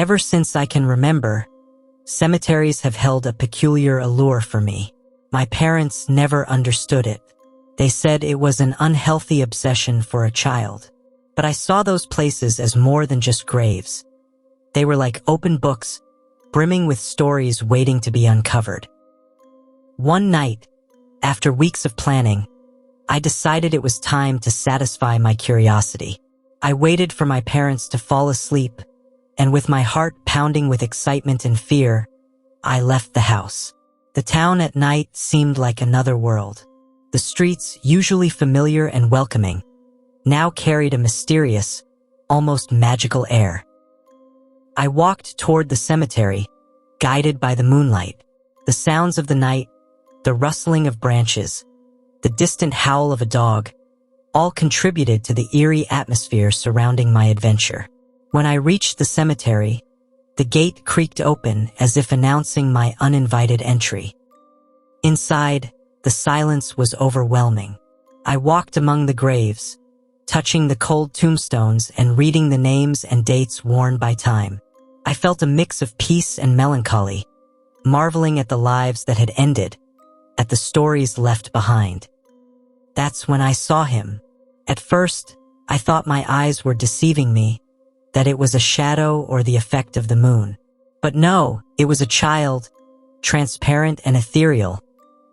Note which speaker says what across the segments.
Speaker 1: Ever since I can remember, cemeteries have held a peculiar allure for me. My parents never understood it. They said it was an unhealthy obsession for a child. But I saw those places as more than just graves. They were like open books, brimming with stories waiting to be uncovered. One night, after weeks of planning, I decided it was time to satisfy my curiosity. I waited for my parents to fall asleep, and with my heart pounding with excitement and fear, I left the house. The town at night seemed like another world. The streets, usually familiar and welcoming, now carried a mysterious, almost magical air. I walked toward the cemetery, guided by the moonlight. The sounds of the night, the rustling of branches, the distant howl of a dog, all contributed to the eerie atmosphere surrounding my adventure. When I reached the cemetery, the gate creaked open as if announcing my uninvited entry. Inside, the silence was overwhelming. I walked among the graves, touching the cold tombstones and reading the names and dates worn by time. I felt a mix of peace and melancholy, marveling at the lives that had ended, at the stories left behind. That's when I saw him. At first, I thought my eyes were deceiving me, that it was a shadow or the effect of the moon. But no, it was a child, transparent and ethereal,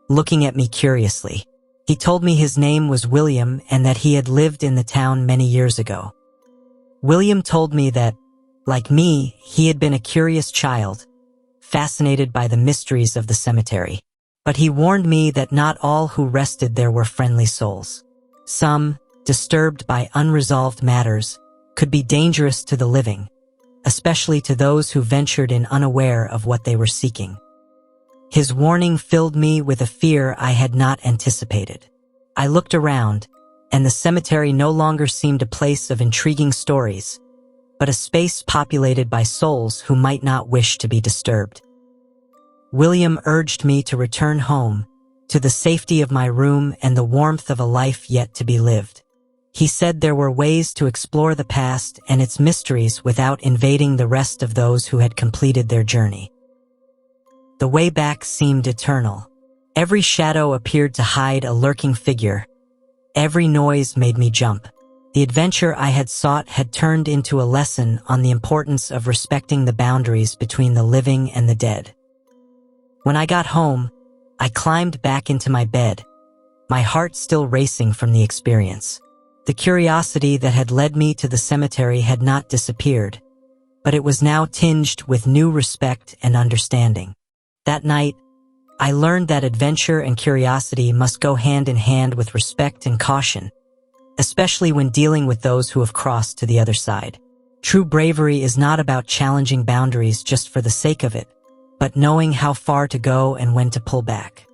Speaker 1: looking at me curiously. He told me his name was William and that he had lived in the town many years ago. William told me that, like me, he had been a curious child, fascinated by the mysteries of the cemetery. But he warned me that not all who rested there were friendly souls. Some, disturbed by unresolved matters, could be dangerous to the living, especially to those who ventured in unaware of what they were seeking. His warning filled me with a fear I had not anticipated. I looked around, and the cemetery no longer seemed a place of intriguing stories, but a space populated by souls who might not wish to be disturbed. William urged me to return home, to the safety of my room and the warmth of a life yet to be lived. He said there were ways to explore the past and its mysteries without invading the rest of those who had completed their journey. The way back seemed eternal. Every shadow appeared to hide a lurking figure. Every noise made me jump. The adventure I had sought had turned into a lesson on the importance of respecting the boundaries between the living and the dead. When I got home, I climbed back into my bed, my heart still racing from the experience. The curiosity that had led me to the cemetery had not disappeared, but it was now tinged with new respect and understanding. That night, I learned that adventure and curiosity must go hand in hand with respect and caution, especially when dealing with those who have crossed to the other side. True bravery is not about challenging boundaries just for the sake of it, but knowing how far to go and when to pull back.